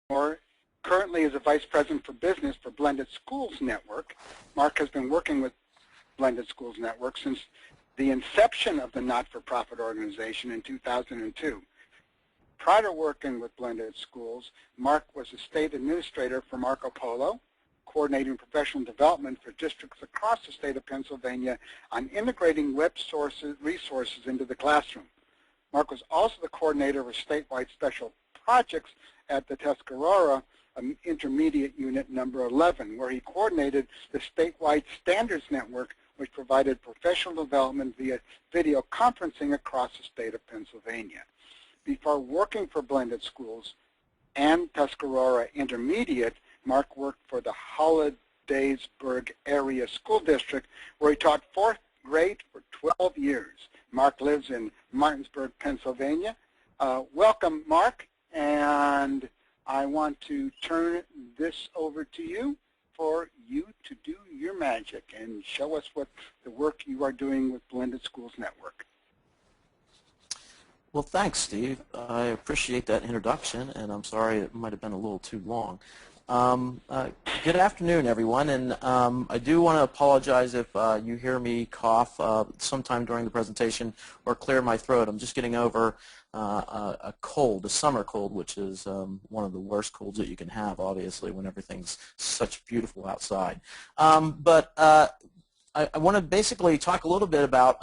Moore currently is a Vice President for Business for Blended Schools Network. Mark has been working with Blended Schools Network since the inception of the not-for-profit organization in 2002. Prior to working with Blended Schools, Mark was a state administrator for Marco Polo, coordinating professional development for districts across the state of Pennsylvania on integrating web resources into the classroom. Mark was also the coordinator of statewide special projects at the Tuscarora Intermediate Unit number 11, where he coordinated the statewide standards network, which provided professional development via video conferencing across the state of Pennsylvania. Before working for Blended Schools and Tuscarora Intermediate, Mark worked for the Hollidaysburg Area School District, where he taught 4th grade for 12 years. Mark lives in Martinsburg, Pennsylvania. Welcome, Mark, and I want to turn this over to you for you to do your magic and show us what the work you are doing with Blended Schools Network. Well, thanks, Steve. I appreciate that introduction, and I'm sorry it might have been a little too long. Good afternoon, everyone, and I do want to apologize if you hear me cough sometime during the presentation or clear my throat. I'm just getting over a cold, a summer cold, which is one of the worst colds that you can have, obviously, when everything's such beautiful outside. I want to basically talk a little bit about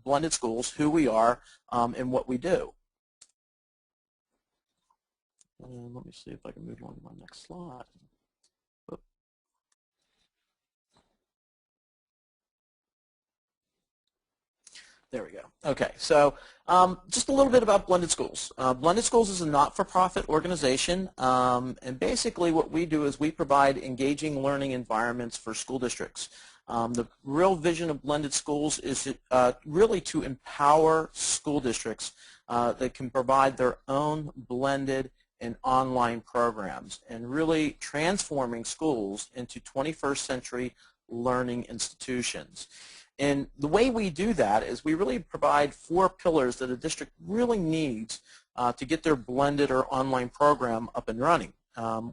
Blended Schools, who we are, and what we do. And let me see if I can move on to my next slide. Whoop. There we go. Okay, so just a little bit about Blended Schools. Blended Schools is a not-for-profit organization, and basically what we do is we provide engaging learning environments for school districts. The real vision of Blended Schools is really to empower school districts that can provide their own blended and online programs, and really transforming schools into 21st century learning institutions. And the way we do that is we really provide 4 pillars that a district really needs to get their blended or online program up and running.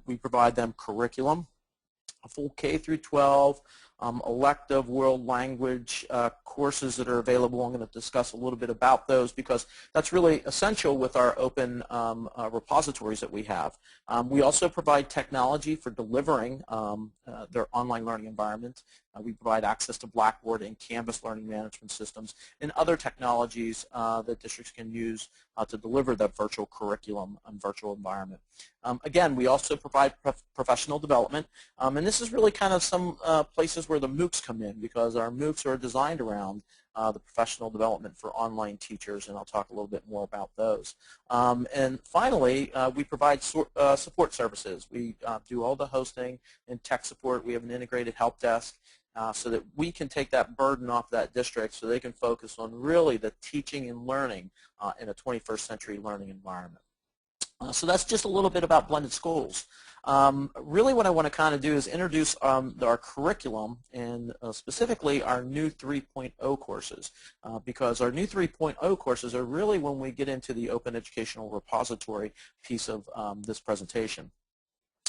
We provide them curriculum, a full K through 12, elective world language courses that are available. I'm going to discuss a little bit about those because that's really essential with our open repositories that we have. We also provide technology for delivering their online learning environment. We provide access to Blackboard and Canvas learning management systems and other technologies that districts can use to deliver that virtual curriculum and virtual environment. Again, we also provide professional development, and this is really kind of some places where the MOOCs come in, because our MOOCs are designed around the professional development for online teachers, and I'll talk a little bit more about those. And finally, we provide support services. We do all the hosting and tech support. We have an integrated help desk so that we can take that burden off that district so they can focus on really the teaching and learning in a 21st century learning environment. So that's just a little bit about Blended Schools. Really what I want to kind of do is introduce our curriculum, and specifically our new 3.0 courses, because our new 3.0 courses are really when we get into the open educational repository piece of this presentation.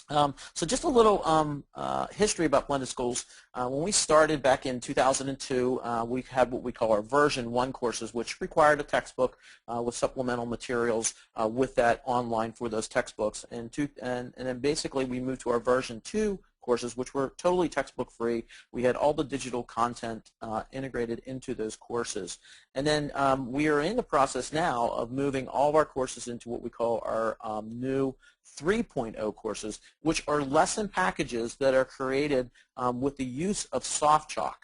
So just a little history about Blended Schools. When we started back in 2002, we had what we call our version 1 courses, which required a textbook with supplemental materials with that online for those textbooks. And then basically we moved to our version 2 courses, which were totally textbook free. We had all the digital content integrated into those courses. And then we are in the process now of moving all of our courses into what we call our new 3.0 courses, which are lesson packages that are created with the use of SoftChalk.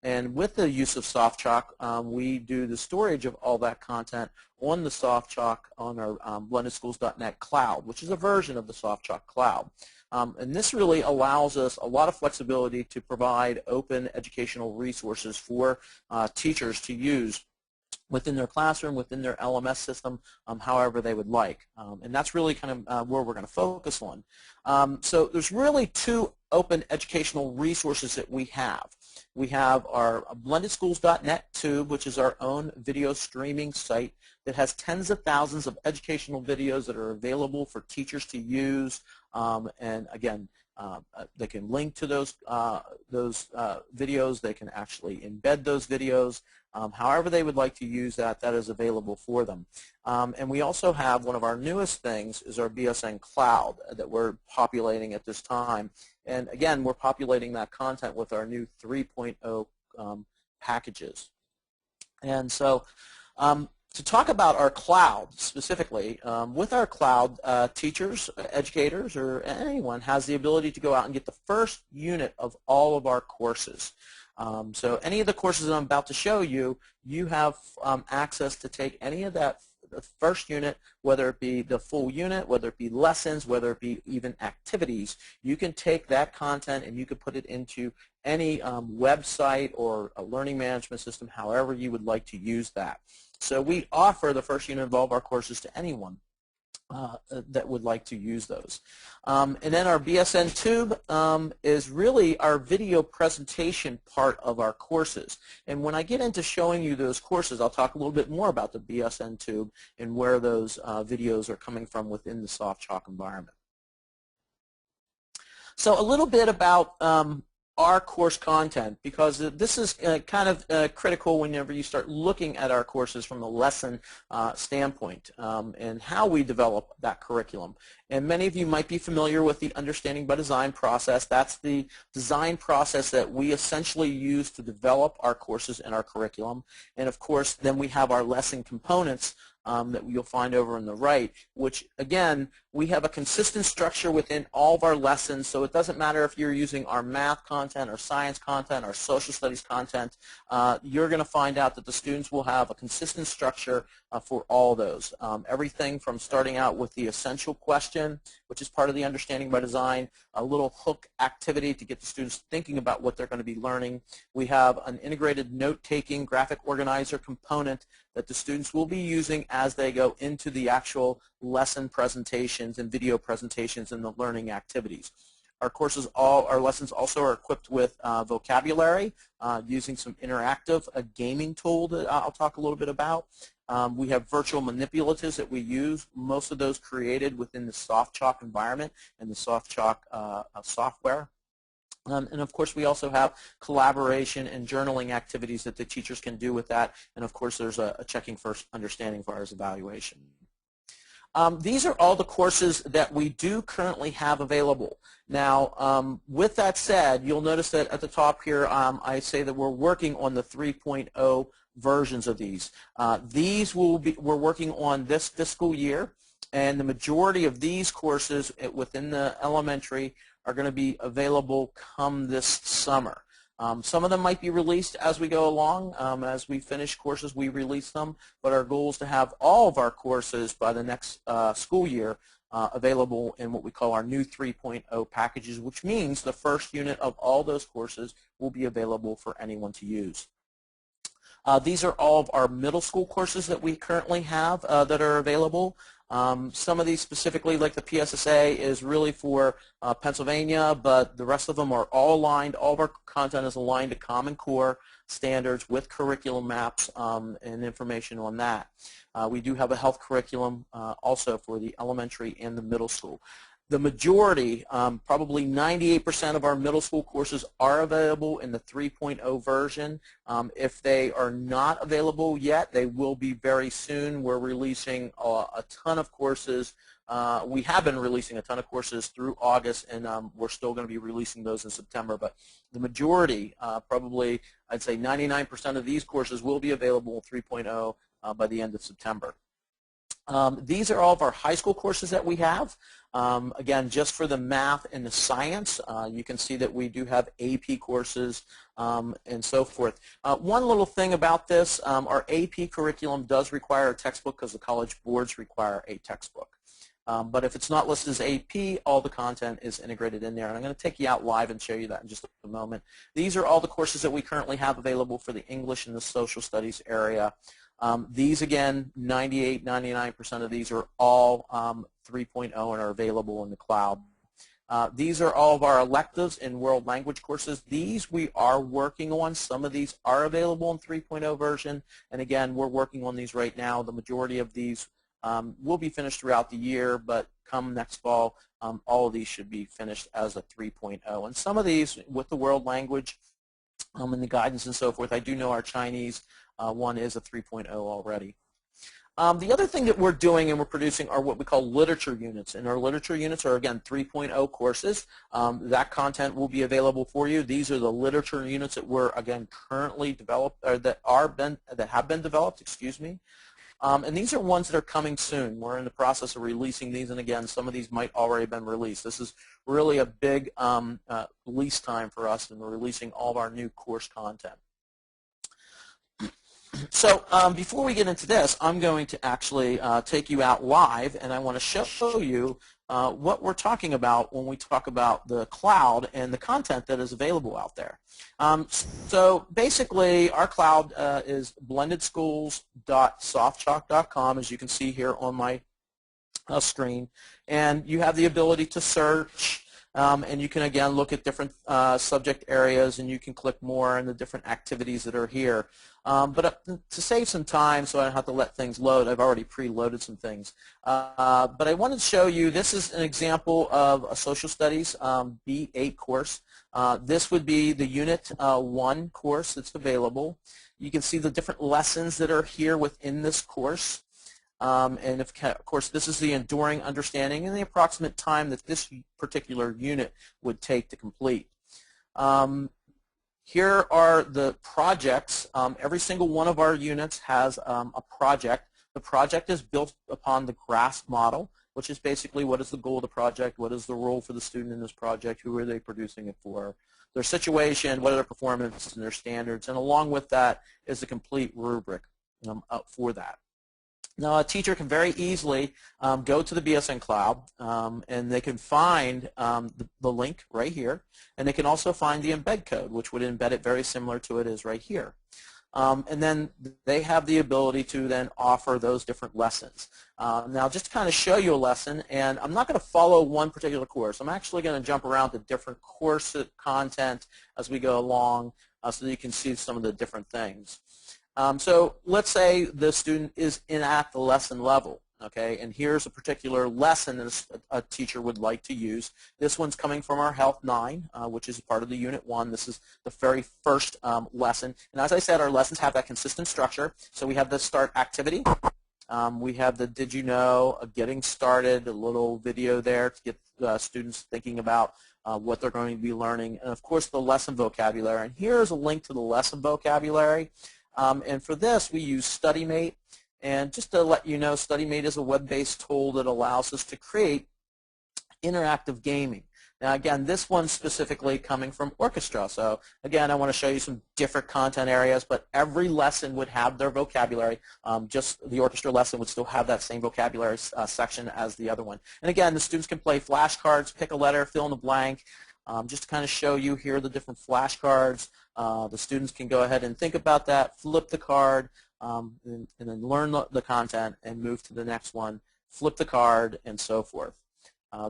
And with the use of SoftChalk, we do the storage of all that content on the SoftChalk on our blendedschools.net cloud, which is a version of the SoftChalk cloud. And this really allows us a lot of flexibility to provide open educational resources for teachers to use within their classroom, within their LMS system, however they would like. And that's really kind of where we're going to focus on. So there's really 2 open educational resources that we have. We have our blendedschools.net tube, which is our own video streaming site that has tens of thousands of educational videos that are available for teachers to use And again, they can link to those videos. They can actually embed those videos. However they would like to use that, that is available for them. And we also have one of our newest things is our BSN Cloud that we're populating at this time. And again, we're populating that content with our new 3.0 packages. And so to talk about our cloud specifically, with our cloud, teachers, educators, or anyone has the ability to go out and get the first unit of all of our courses. So any of the courses I'm about to show you, you have access to take any of that the first unit, whether it be the full unit, whether it be lessons, whether it be even activities. You can take that content and you can put it into any website or a learning management system, however you would like to use that. So we offer the first unit of all of our courses to anyone that would like to use those. And then our BSN Tube is really our video presentation part of our courses. And when I get into showing you those courses, I'll talk a little bit more about the BSN Tube and where those videos are coming from within the SoftChalk environment. So a little bit about our course content, because this is kind of critical whenever you start looking at our courses from a lesson standpoint and how we develop that curriculum. And many of you might be familiar with the Understanding by Design process. That's the design process that we essentially use to develop our courses and our curriculum. And of course, then we have our lesson components that you'll find over on the right, which again, we have a consistent structure within all of our lessons, so it doesn't matter if you're using our math content, our science content, our social studies content, you're going to find out that the students will have a consistent structure for all those. Everything from starting out with the essential question, which is part of the Understanding by Design, a little hook activity to get the students thinking about what they're going to be learning. We have an integrated note-taking graphic organizer component that the students will be using as they go into the actual lesson presentations and video presentations and the learning activities. Our courses, our lessons also are equipped with vocabulary using some interactive gaming tool that I'll talk a little bit about. We have virtual manipulatives that we use, most of those created within the SoftChalk environment and the SoftChalk software. And of course, we also have collaboration and journaling activities that the teachers can do with that. And of course, there's a checking first understanding as far as evaluation. These are all the courses that we do currently have available. Now, with that said, you'll notice that at the top here, I say that we're working on the 3.0 versions of these. We're working on this fiscal year, and the majority of these courses within the elementary are going to be available come this summer. Some of them might be released as we go along. As we finish courses, we release them, but our goal is to have all of our courses by the next school year available in what we call our new 3.0 packages, which means the first unit of all those courses will be available for anyone to use. These are all of our middle school courses that we currently have that are available. Some of these specifically, like the PSSA, is really for Pennsylvania, but the rest of them are all aligned. All of our content is aligned to Common Core standards with curriculum maps and information on that. We do have a health curriculum also for the elementary and the middle school. The majority, probably 98% of our middle school courses are available in the 3.0 version. If they are not available yet, they will be very soon. We're releasing a ton of courses. We have been releasing a ton of courses through August, and we're still going to be releasing those in September. But the majority, probably I'd say 99% of these courses will be available in 3.0 by the end of September. These are all of our high school courses that we have. Again, just for the math and the science, you can see that we do have AP courses and so forth. One little thing about this, our AP curriculum does require a textbook because the college boards require a textbook. But if it's not listed as AP, all the content is integrated in there. And I'm going to take you out live and show you that in just a moment. These are all the courses that we currently have available for the English and the social studies area. These, again, 98, 99% of these are all 3.0 and are available in the cloud. These are all of our electives in world language courses. These we are working on. Some of these are available in 3.0 version, and again, we're working on these right now. The majority of these will be finished throughout the year, but come next fall, all of these should be finished as a 3.0. And some of these, with the world language and the guidance and so forth, I do know our Chinese one is a 3.0 already. The other thing that we're doing and we're producing are what we call literature units. And our literature units are, again, 3.0 courses. That content will be available for you. These are the literature units that we're, again, currently developed, or that have been developed, excuse me. And these are ones that are coming soon. We're in the process of releasing these, and again, some of these might already have been released. This is really a big release time for us, and we're releasing all of our new course content. So before we get into this, I'm going to actually take you out live, and I want to show you what we're talking about when we talk about the cloud and the content that is available out there. So basically, our cloud is blendedschools.softchalk.com, as you can see here on my screen, and you have the ability to search. And you can, again, look at different subject areas, and you can click more on the different activities that are here. But to save some time so I don't have to let things load, I've already preloaded some things. But I wanted to show you, this is an example of a social studies B8 course. This would be the Unit 1 course that's available. You can see the different lessons that are here within this course. And of course, this is the enduring understanding and the approximate time that this particular unit would take to complete. Here are the projects. Every single one of our units has a project. The project is built upon the GRASP model, which is basically what is the goal of the project, what is the role for the student in this project, who are they producing it for, their situation, what are their performance and their standards, and along with that is a complete rubric for that. Now, a teacher can very easily go to the BSN Cloud, and they can find the link right here, and they can also find the embed code, which would embed it very similar to it is right here. And then they have the ability to then offer those different lessons. Now, just to kind of show you a lesson, and I'm not going to follow one particular course. I'm actually going to jump around to different course content as we go along so that you can see some of the different things. So let's say the student is at the lesson level, okay, and here's a particular lesson that a teacher would like to use. This one's coming from our Health 9, which is part of the Unit 1. This is the very first lesson. And as I said, our lessons have that consistent structure. So we have the start activity. We have the did you know, getting started, a little video there to get students thinking about what they're going to be learning, and of course the lesson vocabulary. And here's a link to the lesson vocabulary. And for this, we use StudyMate. And just to let you know, StudyMate is a web-based tool that allows us to create interactive gaming. Now, again, this one's specifically coming from Orchestra. So, again, I want to show you some different content areas, but every lesson would have their vocabulary. Just the Orchestra lesson would still have that same vocabulary section as the other one. And, again, the students can play flashcards, pick a letter, fill in the blank. Just to kind of show you here the different flashcards. The students can go ahead and think about that, flip the card, and then learn the content and move to the next one, flip the card, and so forth.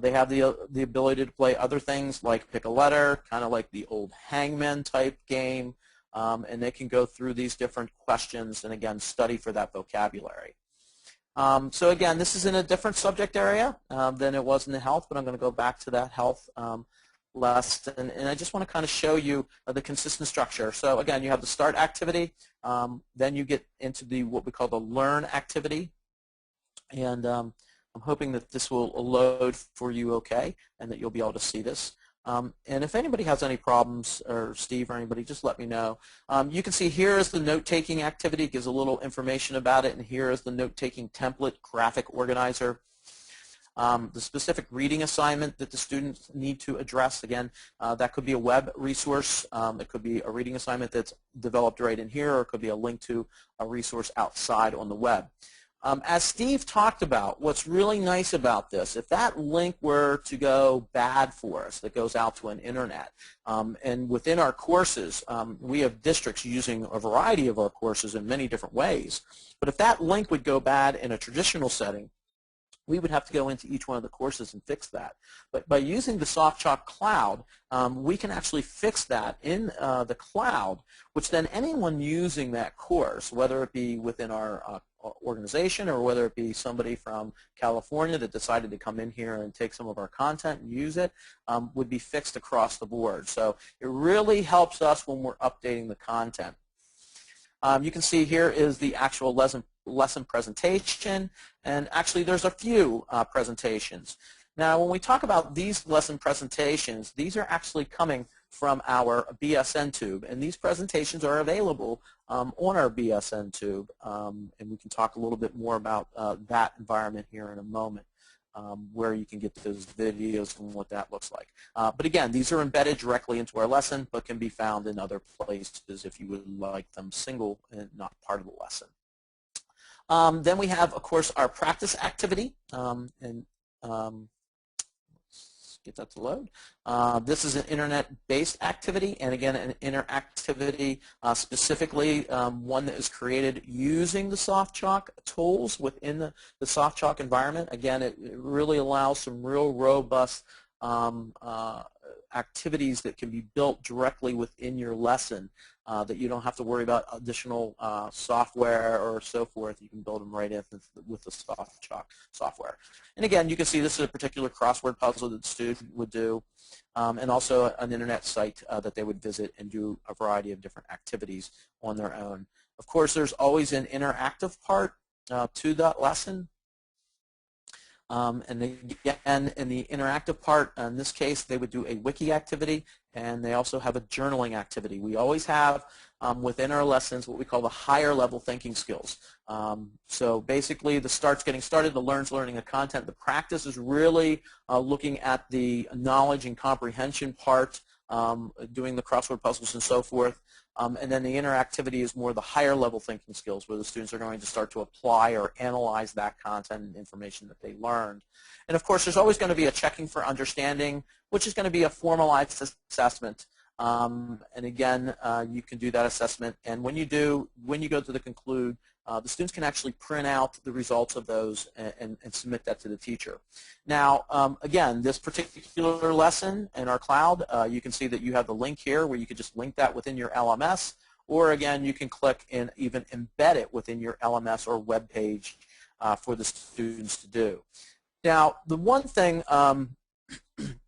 They have the ability to play other things like pick a letter, kind of like the old hangman type game, and they can go through these different questions and, again, study for that vocabulary. So, again, this is in a different subject area than it was in the health, but I'm going to go back to that health lesson, and I just want to kind of show you the consistent structure. So again, you have the start activity, then you get into what we call the learn activity, and I'm hoping that this will load for you okay, and that you'll be able to see this. And if anybody has any problems, or Steve or anybody, just let me know. You can see here is the note-taking activity, it gives a little information about it, and here is the note-taking template graphic organizer. The specific reading assignment that the students need to address, again, that could be a web resource, it could be a reading assignment that's developed right in here, or it could be a link to a resource outside on the web. As Steve talked about, what's really nice about this, if that link were to go bad for us, that goes out to an internet, and within our courses, we have districts using a variety of our courses in many different ways, but if that link would go bad in a traditional setting, we would have to go into each one of the courses and fix that. But by using the SoftChalk cloud, we can actually fix that in the cloud, which then anyone using that course, whether it be within our organization, or whether it be somebody from California that decided to come in here and take some of our content and use it, would be fixed across the board. So it really helps us when we're updating the content. You can see here is the actual lesson presentation, and actually there's a few presentations. Now when we talk about these lesson presentations, these are actually coming from our BSN tube, and these presentations are available on our BSN tube, and we can talk a little bit more about that environment here in a moment, where you can get those videos and what that looks like. But again, these are embedded directly into our lesson, but can be found in other places if you would like them single and not part of the lesson. Then we have, of course, our practice activity, get that to load. This is an internet-based activity, and again, an interactivity specifically one that is created using the SoftChalk tools within the SoftChalk environment. Again, it really allows some real robust activities that can be built directly within your lesson, that you don't have to worry about additional software or so forth. You can build them right in with the SoftChalk software. And again, you can see this is a particular crossword puzzle that the student would do, and also an internet site that they would visit and do a variety of different activities on their own. Of course, there's always an interactive part to that lesson. And again, in the interactive part, in this case, they would do a wiki activity, and they also have a journaling activity. We always have within our lessons what we call the higher level thinking skills. So basically, the getting started, the learning the content. The practice is really looking at the knowledge and comprehension part, doing the crossword puzzles and so forth. And then the interactivity is more the higher level thinking skills, where the students are going to start to apply or analyze that content and information that they learned. And of course, there's always going to be a checking for understanding, which is going to be a formalized assessment. And again, you can do that assessment. And when you go to the conclude, the students can actually print out the results of those and submit that to the teacher. Now, again, this particular lesson in our cloud, you can see that you have the link here where you could just link that within your LMS, or again, you can click and even embed it within your LMS or web page for the students to do. Now, the one thing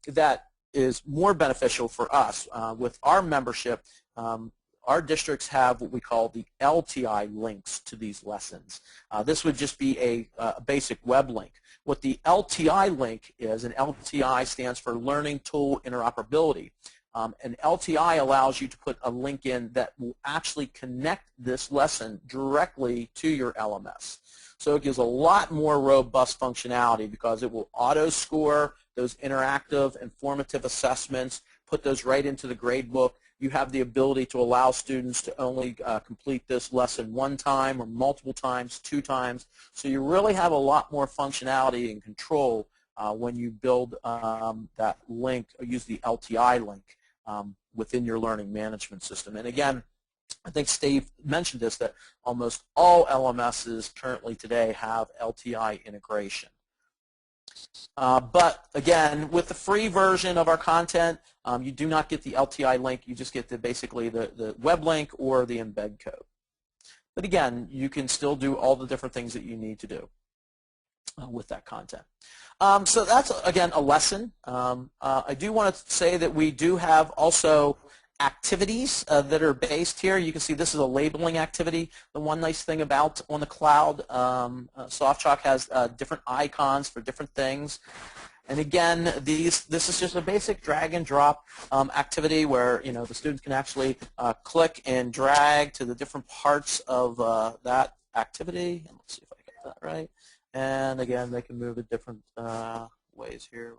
that is more beneficial for us with our membership, our districts have what we call the LTI links to these lessons. This would just be a basic web link. What the LTI link is, and LTI stands for Learning Tool Interoperability. And LTI allows you to put a link in that will actually connect this lesson directly to your LMS. So it gives a lot more robust functionality because it will auto-score those interactive, informative assessments, put those right into the gradebook. You have the ability to allow students to only complete this lesson one time or multiple times, 2 times. So you really have a lot more functionality and control when you build that link or use the LTI link within your learning management system. And again, I think Steve mentioned this, that almost all LMSs currently today have LTI integration. But again, with the free version of our content, you do not get the LTI link. You just get basically the web link or the embed code. But again, you can still do all the different things that you need to do with that content. So that's, again, a lesson. I do want to say that we do have also activities that are based here. You can see this is a labeling activity. The one nice thing about on the cloud, SoftChalk has different icons for different things. And again, this is just a basic drag and drop activity where the students can actually click and drag to the different parts of that activity. And let's see if I get that right. And again, they can move it different ways here.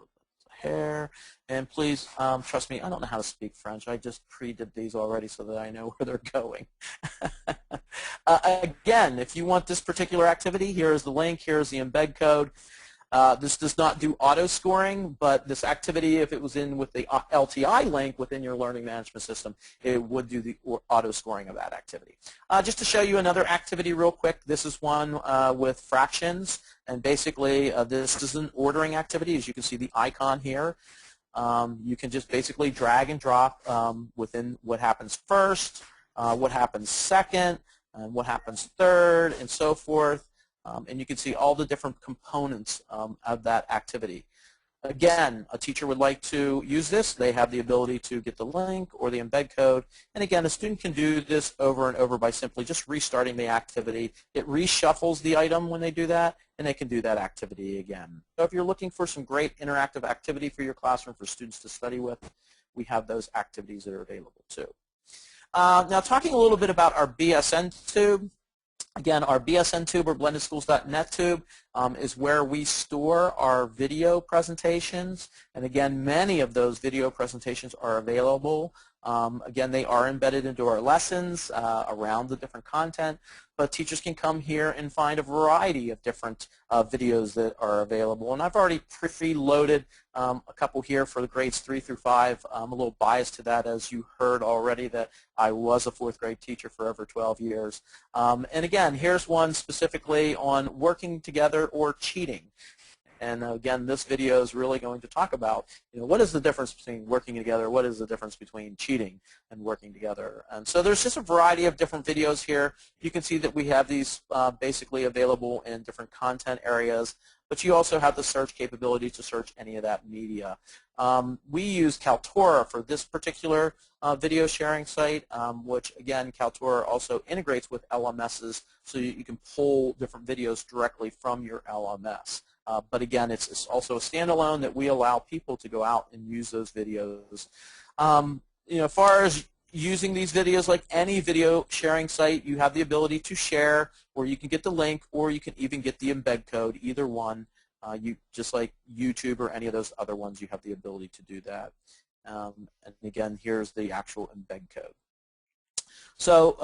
Hair, and please trust me, I don't know how to speak French. I just pre-did these already so that I know where they're going. Again, if you want this particular activity, here is the link, here is the embed code. This does not do auto scoring, but this activity, if it was in with the LTI link within your learning management system, it would do the auto scoring of that activity. Just to show you another activity real quick, this is one with fractions, and basically this is an ordering activity. As you can see the icon here, you can just basically drag and drop within what happens first, what happens second, and what happens third, and so forth. and you can see all the different components of that activity. Again, a teacher would like to use this. They have the ability to get the link or the embed code. And again, a student can do this over and over by simply just restarting the activity. It reshuffles the item when they do that, and they can do that activity again. So if you're looking for some great interactive activity for your classroom for students to study with, we have those activities that are available too. Now talking a little bit about our BSN tube. Again, our BSN tube or blendedschools.net tube is where we store our video presentations. And again, many of those video presentations are available. Again, they are embedded into our lessons around the different content, but teachers can come here and find a variety of different videos that are available. And I've already preloaded a couple here for the grades 3 through 5. I'm a little biased to that, as you heard already, that I was a 4th grade teacher for over 12 years. And again, here's one specifically on working together or cheating. And again, this video is really going to talk about, what is the difference between working together, what is the difference between cheating and working together. And so there's just a variety of different videos here. You can see that we have these basically available in different content areas, but you also have the search capability to search any of that media. We use Kaltura for this particular video sharing site, which again, Kaltura also integrates with LMSs, so you can pull different videos directly from your LMS. But again, it's also a standalone that we allow people to go out and use those videos. As far as using these videos, like any video sharing site, you have the ability to share, or you can get the link, or you can even get the embed code, either one. Just like YouTube or any of those other ones, you have the ability to do that. And again, here's the actual embed code. So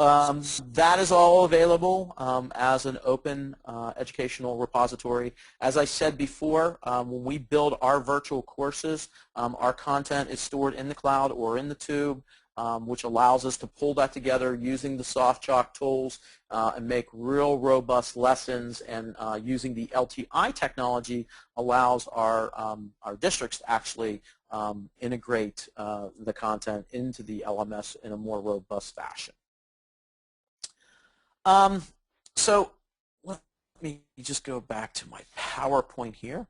that is all available as an open educational repository. As I said before, when we build our virtual courses, our content is stored in the cloud or in the tube, which allows us to pull that together using the SoftChalk tools and make real robust lessons, and using the LTI technology allows our districts to actually integrate the content into the LMS in a more robust fashion. So let me just go back to my PowerPoint here.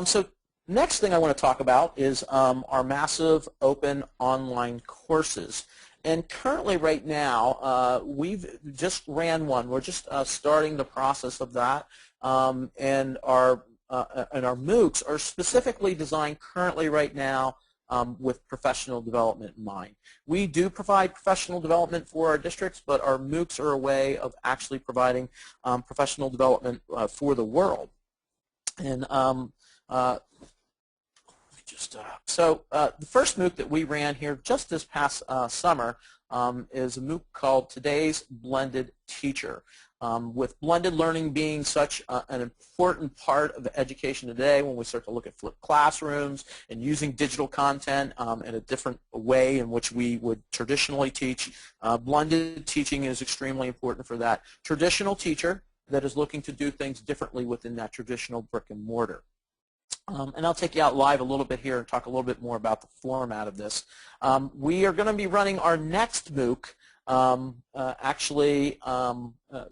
So next thing I want to talk about is our massive open online courses. And currently right now, we've just ran one. We're just starting the process of that. And our MOOCs are specifically designed currently right now with professional development in mind. We do provide professional development for our districts, but our MOOCs are a way of actually providing professional development for the world. And the first MOOC that we ran here just this past summer is a MOOC called Today's Blended Teacher. With blended learning being such an important part of education today, when we start to look at flipped classrooms and using digital content in a different way in which we would traditionally teach, blended teaching is extremely important for that traditional teacher that is looking to do things differently within that traditional brick and mortar. And I'll take you out live a little bit here and talk a little bit more about the format of this. We are going to be running our next MOOC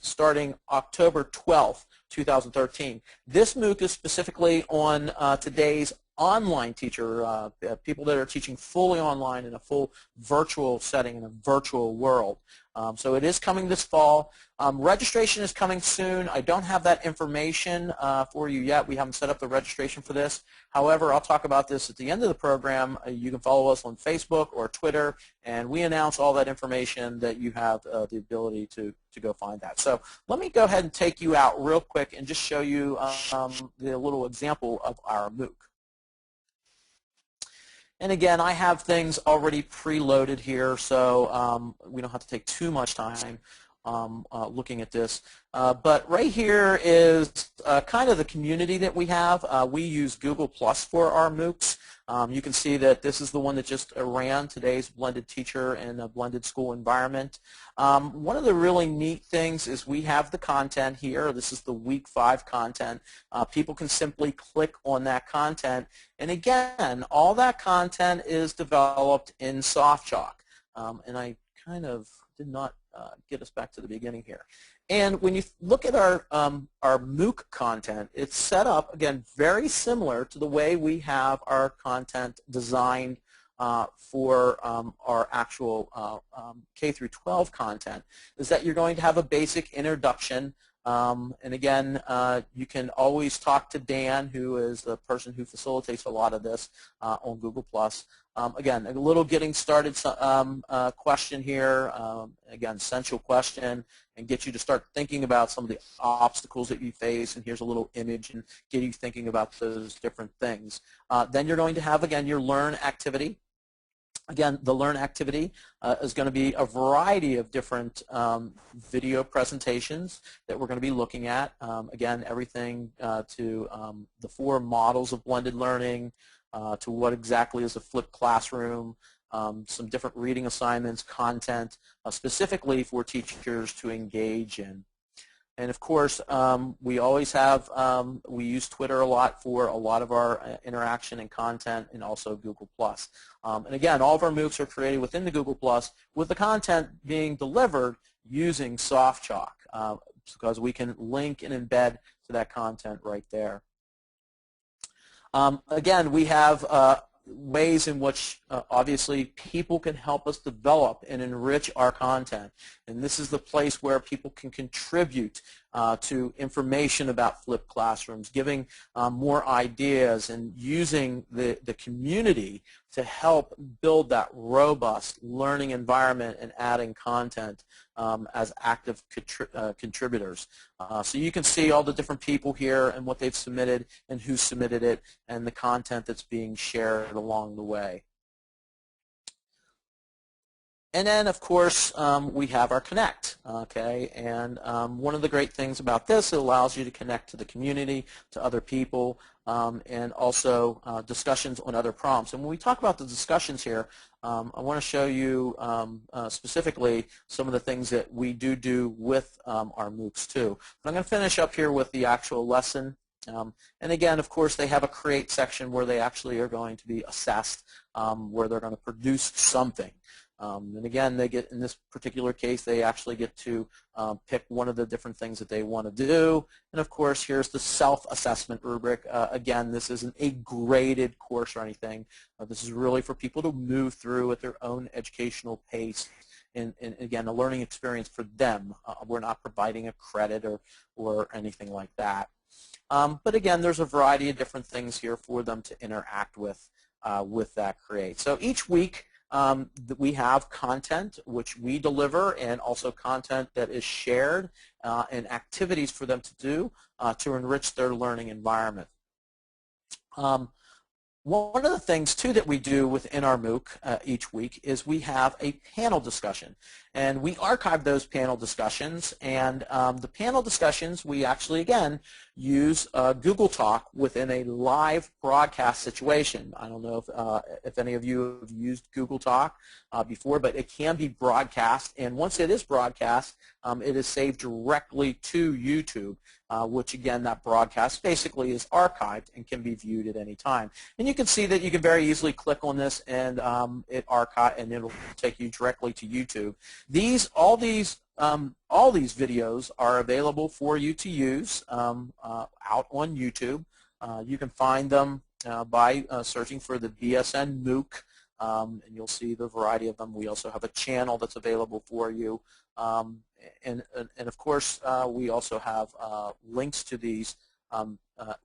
starting October 12th, 2013. This MOOC is specifically on today's online teacher, people that are teaching fully online in a full virtual setting in a virtual world. So it is coming this fall. Registration is coming soon. I don't have that information for you yet. We haven't set up the registration for this. However, I'll talk about this at the end of the program. You can follow us on Facebook or Twitter, and we announce all that information that you have the ability to go find that. So let me go ahead and take you out real quick and just show you the little example of our MOOC. And again, I have things already preloaded here, so we don't have to take too much time looking at this. But right here is kind of the community that we have. We use Google Plus for our MOOCs. You can see that this is the one that just ran, Today's Blended Teacher in a Blended School Environment. One of the really neat things is we have the content here. This is the Week 5 content. People can simply click on that content. And again, all that content is developed in SoftChalk. And I kind of did not get us back to the beginning here. And when you look at our MOOC content, it's set up, again, very similar to the way we have our content designed for our actual K through 12 content, is that you're going to have a basic introduction. And again, you can always talk to Dan, who is the person who facilitates a lot of this on Google+. Again, a little getting started question here, again, essential question, and get you to start thinking about some of the obstacles that you face, and here's a little image and get you thinking about those different things. Then you're going to have, again, your Learn activity. Again, the Learn activity is going to be a variety of different video presentations that we're going to be looking at. Again, everything to the 4 models of blended learning, to what exactly is a flipped classroom, some different reading assignments, content, specifically for teachers to engage in. And of course, we always have, we use Twitter a lot for a lot of our interaction and content, and also Google+. And again, all of our MOOCs are created within the Google+, with the content being delivered using SoftChalk, because we can link and embed to that content right there. Again, we have ways in which obviously people can help us develop and enrich our content, and this is the place where people can contribute to information about flipped classrooms, giving more ideas and using the community to help build that robust learning environment and adding content as active contributors. So you can see all the different people here and what they've submitted and who submitted it and the content that's being shared along the way. And then, of course, we have our Connect, okay? And one of the great things about this, it allows you to connect to the community, to other people, and also discussions on other prompts. And when we talk about the discussions here, I want to show you specifically some of the things that we do with our MOOCs too. But I'm going to finish up here with the actual lesson. And again, of course, they have a create section where they actually are going to be assessed, where they're going to produce something. And again, they get, in this particular case, they actually get to pick one of the different things that they want to do. And of course, here's the self-assessment rubric. Again, this isn't a graded course or anything. This is really for people to move through at their own educational pace. And again, a learning experience for them. We're not providing a credit or anything like that. But again, there's a variety of different things here for them to interact with that create. So each week, we have content which we deliver, and also content that is shared, and activities for them to do to enrich their learning environment. One of the things, too, that we do within our MOOC each week is we have a panel discussion. And we archive those panel discussions. And the panel discussions, we actually, again, use Google Talk within a live broadcast situation. I don't know if any of you have used Google Talk before, but it can be broadcast. And once it is broadcast, it is saved directly to YouTube. Which again, that broadcast basically is archived and can be viewed at any time. And you can see that you can very easily click on this and it'll take you directly to YouTube. All these videos are available for you to use out on YouTube. You can find them by searching for the Bsn MOOC. And you'll see the variety of them. We also have a channel that's available for you. And of course, we also have links to these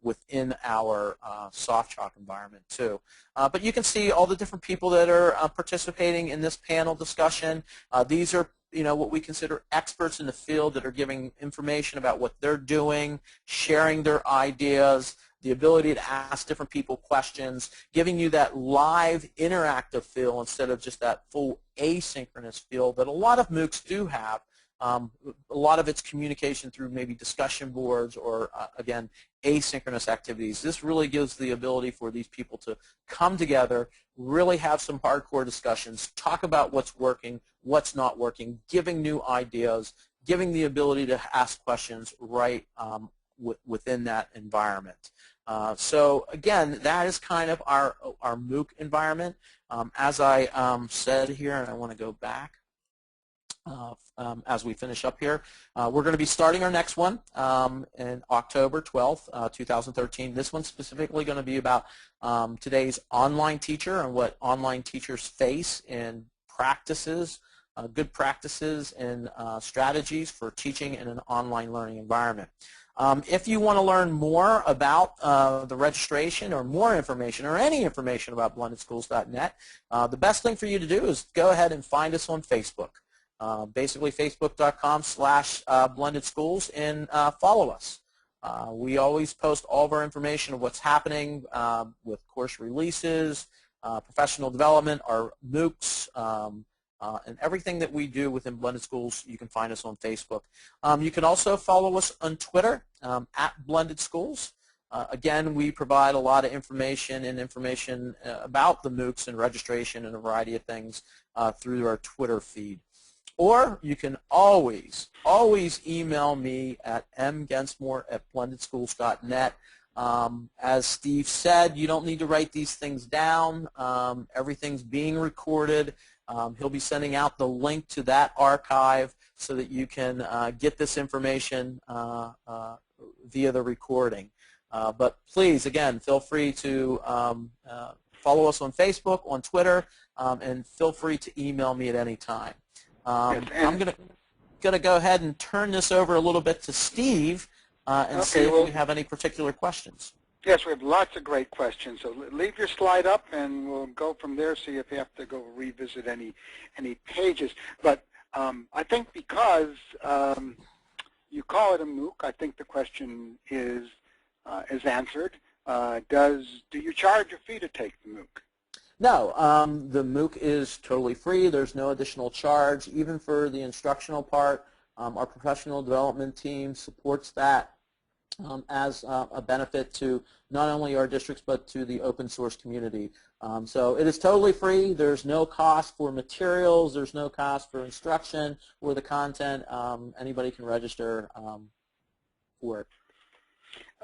within our SoftChalk environment too. But you can see all the different people that are participating in this panel discussion. These are what we consider experts in the field that are giving information about what they're doing, sharing their ideas, the ability to ask different people questions, giving you that live interactive feel instead of just that full asynchronous feel that a lot of MOOCs do have. A lot of it's communication through maybe discussion boards or, again, asynchronous activities. This really gives the ability for these people to come together, really have some hardcore discussions, talk about what's working, what's not working, giving new ideas, giving the ability to ask questions right within that environment. So again, that is kind of our MOOC environment. As I said here, and I want to go back. as we finish up here. We're going to be starting our next one in October 12th, 2013. This one's specifically going to be about today's online teacher and what online teachers face in practices, good practices and strategies for teaching in an online learning environment. If you want to learn more about the registration or more information or any information about blendedschools.net, the best thing for you to do is go ahead and find us on Facebook. Basically facebook.com/blendedschools and follow us. We always post all of our information of what's happening with course releases, professional development, our MOOCs, and everything that we do within Blended Schools. You can find us on Facebook. You can also follow us on Twitter at Blended Schools. Again, we provide a lot of information about the MOOCs and registration and a variety of things through our Twitter feed. Or you can always email me at mgensmore@blendedschools.net. As Steve said, you don't need to write these things down. Everything's being recorded. He'll be sending out the link to that archive so that you can get this information via the recording. But please, again, feel free to follow us on Facebook, on Twitter, and feel free to email me at any time. I'm going to go ahead and turn this over a little bit to Steve and see if we have any particular questions. Yes, we have lots of great questions. So leave your slide up, and we'll go from there. See if you have to go revisit any pages. But I think because you call it a MOOC, I think the question is answered. Do you charge a fee to take the MOOC? No, the MOOC is totally free. There's no additional charge, even for the instructional part. Our professional development team supports that as a benefit to not only our districts but to the open source community. So it is totally free. There's no cost for materials. There's no cost for instruction or the content. Anybody can register for it.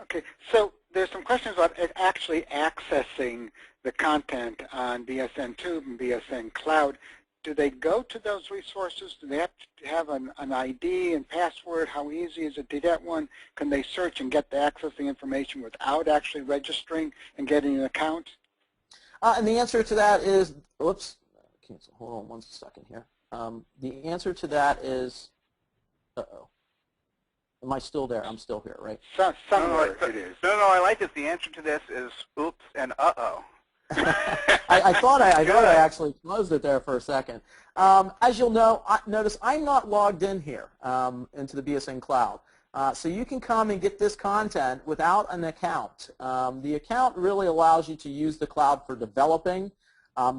Okay, so there's some questions about actually accessing the content on BSN Tube and BSN Cloud. Do they go to those resources? Do they have to have an ID and password? How easy is it to get one? Can they search and get to access the information without actually registering and getting an account? And the answer to that is, whoops, cancel. Hold on 1 second here. The answer to that is, am I still there? I'm still here, right? Somewhere it is. No, I like this. The answer to this is oops and uh-oh. I thought I actually closed it there for a second. As you'll notice I'm not logged in here into the BSN Cloud. So you can come and get this content without an account. The account really allows you to use the cloud for developing.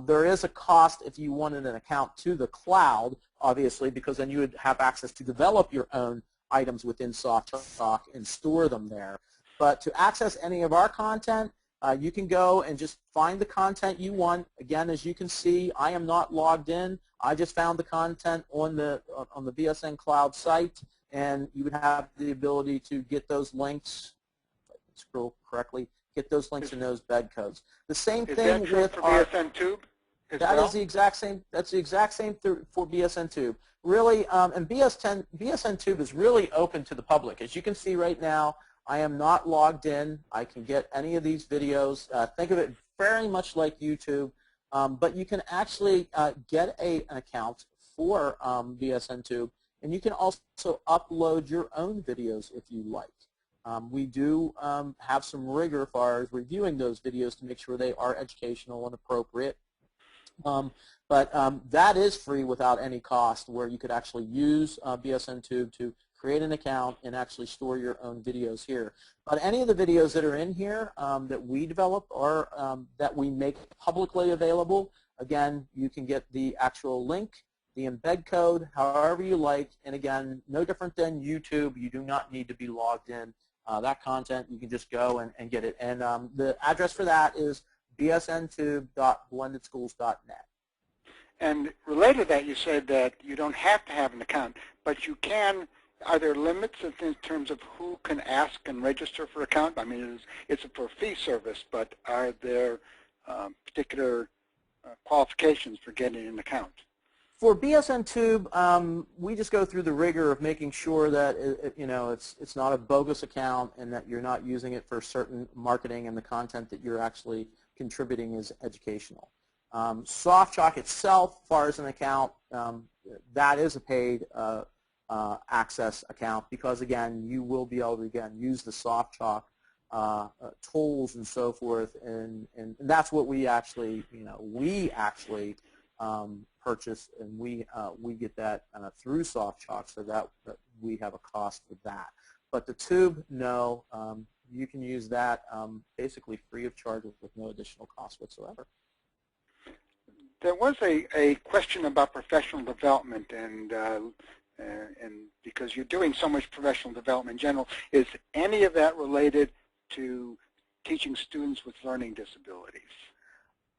There is a cost if you wanted an account to the cloud, obviously, because then you would have access to develop your own items within SoftChalk and store them there. But to access any of our content, you can go and just find the content you want. Again, as you can see, I am not logged in. I just found the content on the BSN Cloud site, and you would have the ability to get those links. If I can scroll correctly, get those links in those bed codes. The same thing with our BSN Tube. That is the exact same. That's the exact same for BSN Tube. Really, and BSN Tube is really open to the public. As you can see right now, I am not logged in. I can get any of these videos. Think of it very much like YouTube, but you can actually get an account for BSN Tube, and you can also upload your own videos if you like. We do have some rigor as far as reviewing those videos to make sure they are educational and appropriate. But that is free without any cost, where you could actually use BSN Tube to create an account and actually store your own videos here. But any of the videos that are in here that we develop or that we make publicly available, again, you can get the actual link, the embed code, however you like, and again, no different than YouTube, you do not need to be logged in. That content, you can just go and get it. And the address for that is bsntube.blendedschools.net. And related to that, you said that you don't have to have an account, but you can. Are there limits in terms of who can ask and register for an account? I mean, it's a for fee service, but are there particular qualifications for getting an account? For BSN Tube, we just go through the rigor of making sure that it's not a bogus account and that you're not using it for certain marketing, and the content that you're actually contributing is educational. SoftChalk itself, as far as an account, that is a paid access account, because again, you will be able to use the SoftChalk tools and so forth, and that's what we actually purchase, and we get that through SoftChalk, so that we have a cost for that. But the tube, no, you can use that basically free of charge with no additional cost whatsoever. There was a question about professional development, and because you're doing so much professional development in general, is any of that related to teaching students with learning disabilities?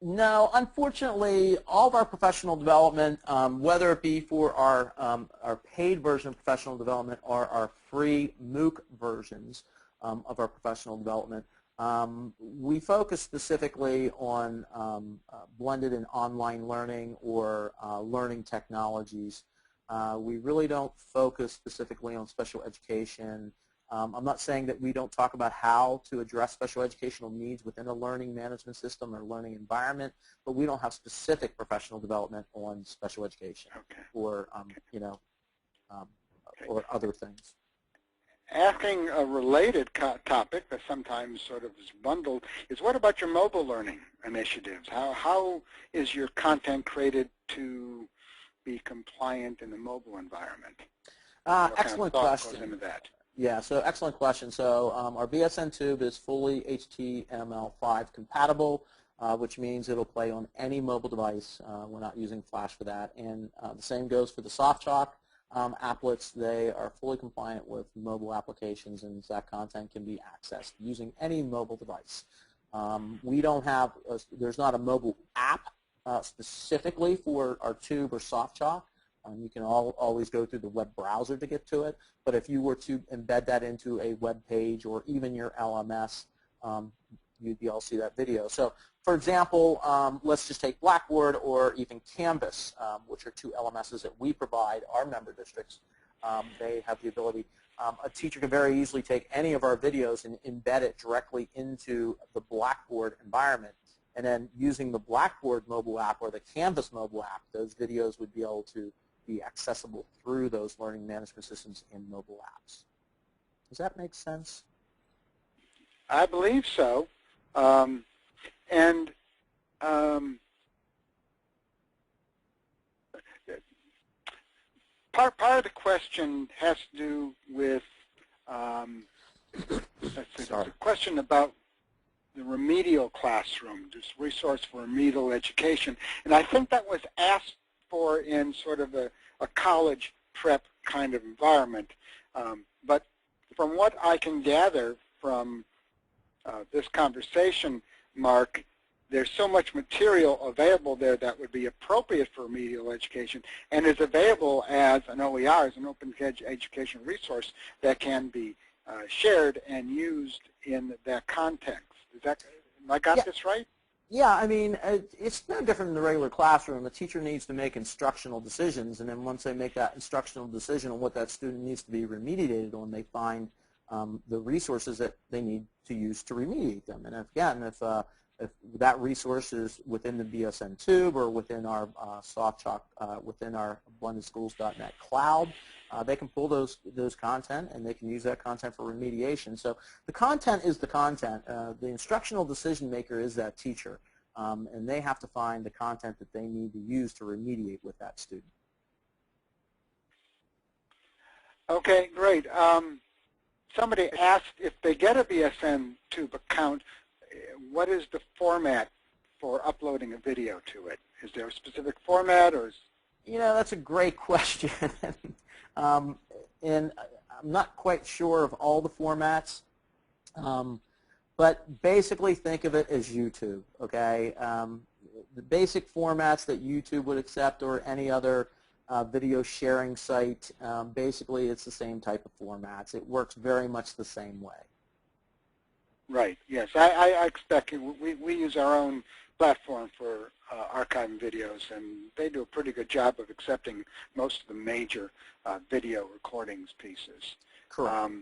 No, unfortunately, all of our professional development, whether it be for our paid version of professional development or our free MOOC versions of our professional development, we focus specifically on blended and online learning or learning technologies. We really don't focus specifically on special education. I'm not saying that we don't talk about how to address special educational needs within a learning management system or learning environment, but we don't have specific professional development on special education or or other things. Asking a related topic that sometimes sort of is bundled is, what about your mobile learning initiatives? How is your content created to be compliant in the mobile environment? Excellent question. Goes into that? Yeah, so excellent question. So our BSN Tube is fully HTML5 compatible, which means it'll play on any mobile device. We're not using Flash for that. And the same goes for the SoftChalk applets. They are fully compliant with mobile applications, and that content can be accessed using any mobile device. We don't have, there's not a mobile app specifically for our Tube or SoftChalk. You can always go through the web browser to get to it, but if you were to embed that into a web page or even your LMS, you'd be able to see that video. So, for example, let's just take Blackboard or even Canvas, which are two LMSs that we provide our member districts. They have the ability, a teacher can very easily take any of our videos and embed it directly into the Blackboard environment. And then using the Blackboard mobile app or the Canvas mobile app, those videos would be able to be accessible through those learning management systems and mobile apps. Does that make sense? I believe so. Part of the question has to do with the question about the remedial classroom, this resource for remedial education, and I think that was asked for in sort of a college prep kind of environment. But from what I can gather from this conversation, Mark, there's so much material available there that would be appropriate for remedial education and is available as an OER, as an open education resource that can be shared and used in that context. Is that, have I got this right? Yeah, I mean, it's no different than the regular classroom. A teacher needs to make instructional decisions, and then once they make that instructional decision on what that student needs to be remediated on, they find the resources that they need to use to remediate them. And again, if that resource is within the BSN Tube or within our SoftChalk, within our blendedschools.net cloud, they can pull those content and they can use that content for remediation. So the content is the content. The instructional decision maker is that teacher, and they have to find the content that they need to use to remediate with that student. Okay, great. Somebody asked if they get a BSN Tube account, what is the format for uploading a video to it? Is there a specific format, or is... You know, that's a great question. And I'm not quite sure of all the formats, but basically think of it as YouTube, okay? The basic formats that YouTube would accept or any other video sharing site, basically it's the same type of formats. It works very much the same way. Right. Yes, I expect we use our own platform for archiving videos, and they do a pretty good job of accepting most of the major video recordings pieces. Correct.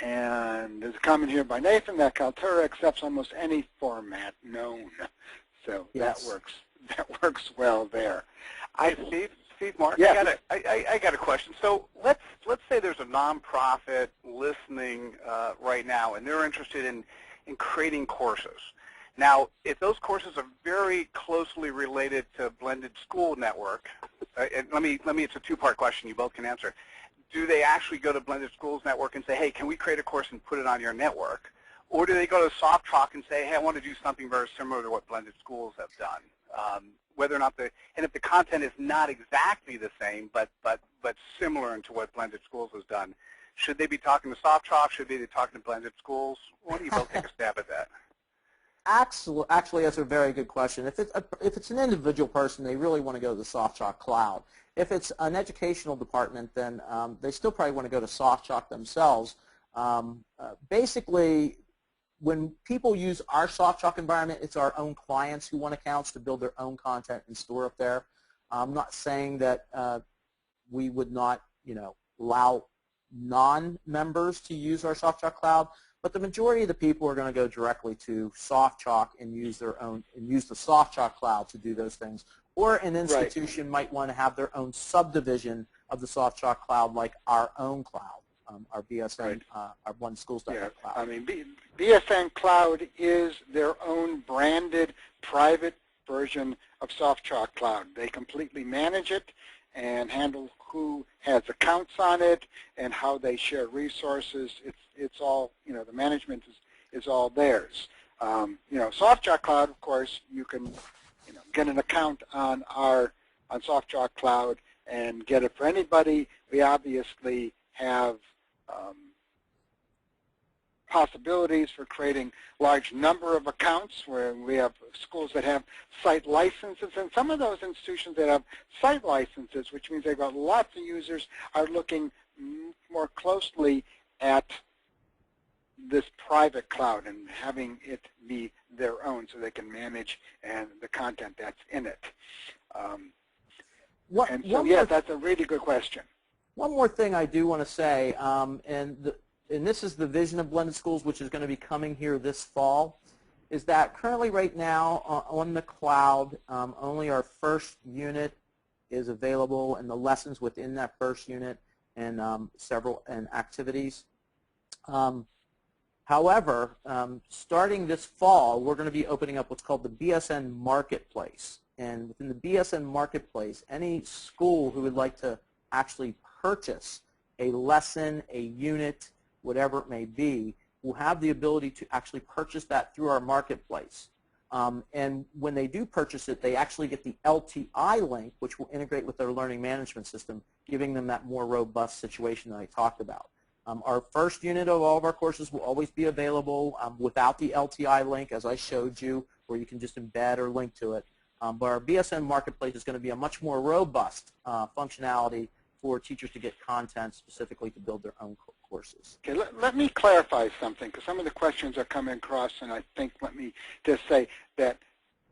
And there's a comment here by Nathan that Kaltura accepts almost any format known, so Yes. that works well there. Steve, Mark, yes. I got a question. So let's say there's a nonprofit listening right now, and they're interested in creating courses. Now, if those courses are very closely related to Blended School Network, and let me, it's a two-part question. You both can answer. Do they actually go to Blended Schools Network and say, hey, can we create a course and put it on your network? Or do they go to SoftChalk and say, hey, I want to do something very similar to what Blended Schools have done? Whether or not and if the content is not exactly the same, but similar to what Blended Schools has done, should they be talking to SoftChalk? Should they be talking to Blended Schools? Why don't you both take a stab at that? Actually, that's a very good question. If it's an individual person, they really want to go to the SoftChalk cloud. If it's an educational department, then they still probably want to go to SoftChalk themselves. Basically, when people use our SoftChalk environment, it's our own clients who want accounts to build their own content and store up there. I'm not saying that we would not, allow non-members to use our SoftChalk cloud, but the majority of the people are going to go directly to SoftChalk and use the SoftChalk cloud to do those things. Or an institution might want to have their own subdivision of the SoftChalk cloud, like our own cloud, our BSN, our One Schools cloud. I mean, BSN Cloud is their own branded private version of SoftChalk Cloud. They completely manage it and handle who has accounts on it and how they share resources. It's all, the management is all theirs. SoftChalk Cloud, of course, you can, get an account on SoftChalk Cloud and get it for anybody. We obviously have possibilities for creating large number of accounts, where we have schools that have site licenses, and some of those institutions that have site licenses, which means they've got lots of users, are looking more closely at this private cloud and having it be their own so they can manage the content that's in it. That's a really good question. One more thing I do want to say, and this is the vision of Blended Schools, which is going to be coming here this fall, is that currently right now on the cloud, only our first unit is available and the lessons within that first unit and several activities. However, starting this fall, we're going to be opening up what's called the Bsn Marketplace. And within the Bsn Marketplace, any school who would like to actually purchase a lesson, a unit, whatever it may be, will have the ability to actually purchase that through our marketplace. And when they do purchase it, they actually get the LTI link, which will integrate with their learning management system, giving them that more robust situation that I talked about. Our first unit of all of our courses will always be available without the LTI link, as I showed you, where you can just embed or link to it. But our BSN Marketplace is going to be a much more robust functionality for teachers to get content specifically to build their own courses. Okay, let me clarify something, because some of the questions are coming across, and I think let me just say that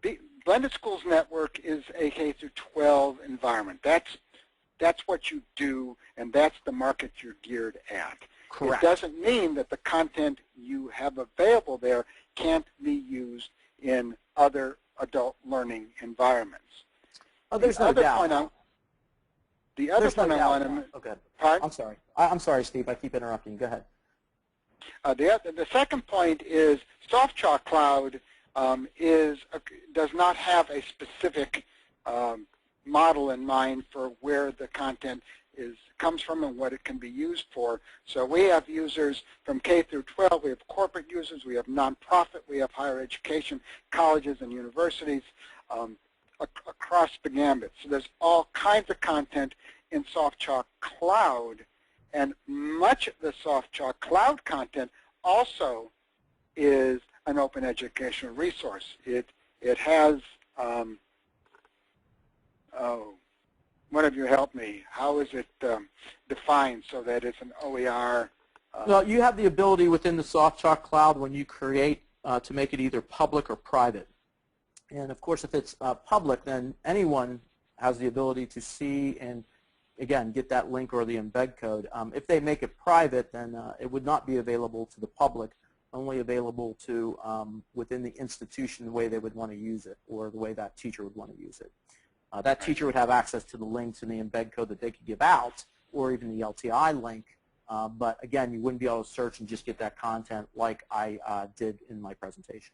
the Blended Schools Network is a K-12 environment. That's what you do, and that's the market you're geared at. Correct. It doesn't mean that the content you have available there can't be used in other adult learning environments. Oh, there's no doubt. The other point I want to... Okay. Pardon? I'm sorry, Steve. I keep interrupting. Go ahead. The second point is SoftChalk Cloud does not have a specific model in mind for where the content comes from and what it can be used for. So we have users from K through 12. We have corporate users. We have nonprofit. We have higher education, colleges and universities. Across the gambit. So there's all kinds of content in SoftChalk Cloud, and much of the SoftChalk Cloud content also is an open educational resource. It has, one of you help me, how is it defined so that it's an OER Well, you have the ability within the SoftChalk cloud when you create to make it either public or private. And of course, if it's public, then anyone has the ability to see and, again, get that link or the embed code. If they make it private, then it would not be available to the public, only available to within the institution the way they would want to use it or the way that teacher would want to use it. That teacher would have access to the links and the embed code that they could give out, or even the LTI link. But again, you wouldn't be able to search and just get that content like I did in my presentation.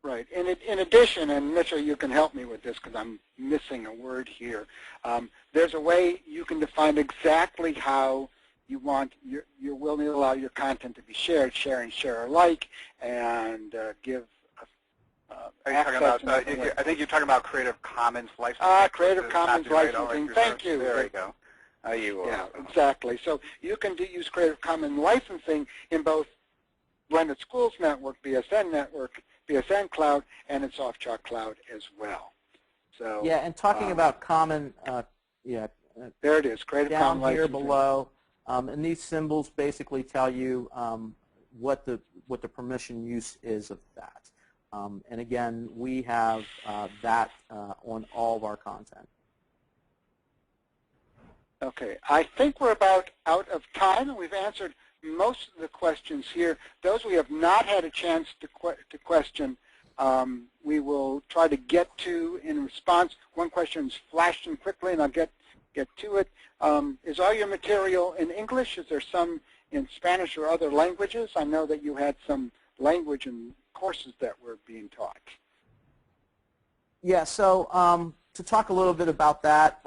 Right. In addition, and Mitchell, you can help me with this because I'm missing a word here. There's a way you can define exactly how you want you're willing to allow your content to be shared, share and share alike, and give. Are you talking about, I think you're talking about Creative Commons licensing. Creative Commons licensing. Thank you. There you go. Yeah, exactly. So you can use Creative Commons licensing in both Blended Schools Network, Bsn Network, Bsn Cloud, and in SoftChalk Cloud as well. So yeah, and talking about common, there it is, Creative Commons licensing. Down here below, and these symbols basically tell you what the permission use is of that. And again, we have that on all of our content. Okay, I think we're about out of time, and we've answered most of the questions here. Those we have not had a chance to question, we will try to get to in response. One question's flashed in quickly, and I'll get to it. Is all your material in English? Is there some in Spanish or other languages? I know that you had some language and courses that were being taught. Yeah, so to talk a little bit about that,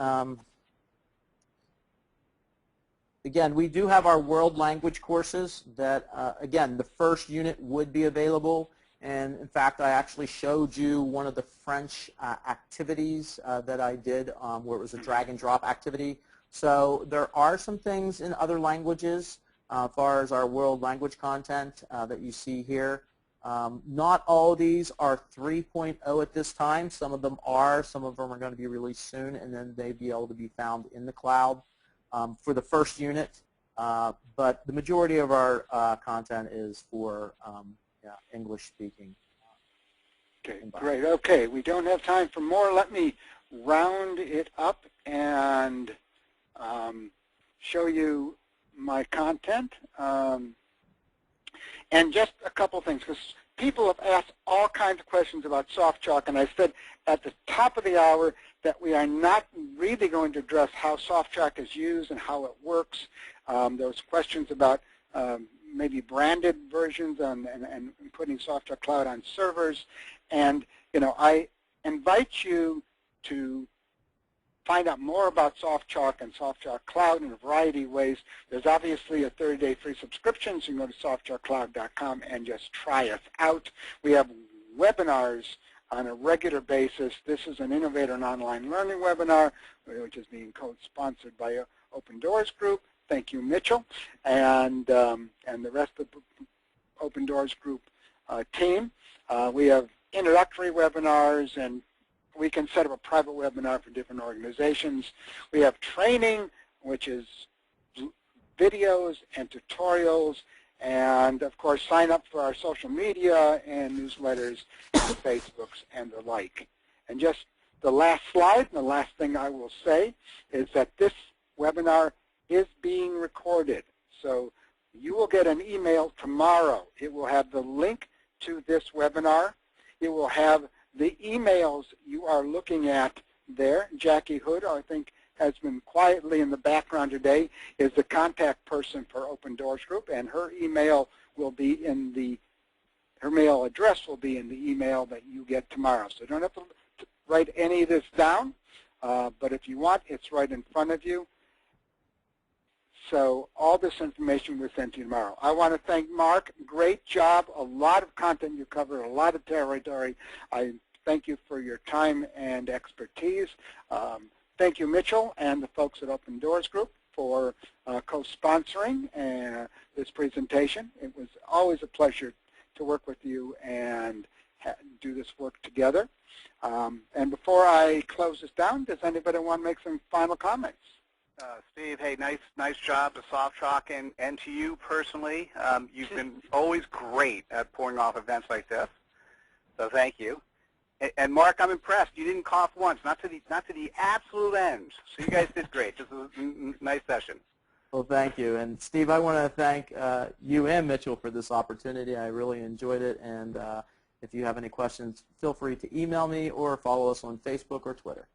again, we do have our world language courses that, again, the first unit would be available. And in fact, I actually showed you one of the French activities that I did where it was a drag and drop activity. So there are some things in other languages as far as our world language content that you see here. Not all of these are 3.0 at this time. Some of them are. Some of them are going to be released soon, and then they'll be able to be found in the cloud for the first unit. But the majority of our content is for English-speaking. Okay, great. Okay, we don't have time for more. Let me round it up and show you my content. And just a couple things, because people have asked all kinds of questions about SoftChalk, and I said at the top of the hour that we are not really going to address how SoftChalk is used and how it works. There was questions about maybe branded versions and putting SoftChalk Cloud on servers. And I invite you to find out more about SoftChalk and SoftChalk Cloud in a variety of ways. There's obviously a 30-day free subscription, so you can go to softchalkcloud.com and just try us out. We have webinars on a regular basis. This is an Innovator and Online Learning webinar, which is being co-sponsored by Open Doors Group. Thank you, Mitchell, and the rest of the Open Doors Group team. We have introductory webinars, and we can set up a private webinar for different organizations. We have training, which is videos and tutorials, and of course sign up for our social media and newsletters, and Facebooks and the like. And just the last slide, and the last thing I will say is that this webinar is being recorded. So you will get an email tomorrow. It will have the link to this webinar. It will have the emails you are looking at there. Jackie Hood, I think, has been quietly in the background today, is the contact person for Open Doors Group, and her email will be in her mail address will be in the email that you get tomorrow. So you don't have to write any of this down, but if you want, it's right in front of you. So all this information was sent to you tomorrow. I want to thank Mark. Great job. A lot of content you covered, a lot of territory. I thank you for your time and expertise. Thank you, Mitchell, and the folks at Open Doors Group for co-sponsoring this presentation. It was always a pleasure to work with you and do this work together. And before I close this down, does anybody want to make some final comments? Steve, hey, nice job to SoftChalk and to you personally. You've been always great at pulling off events like this, so thank you. And Mark, I'm impressed. You didn't cough once, not to the absolute end. So you guys did great. This was a nice session. Well, thank you. And Steve, I want to thank you and Mitchell for this opportunity. I really enjoyed it. And if you have any questions, feel free to email me or follow us on Facebook or Twitter.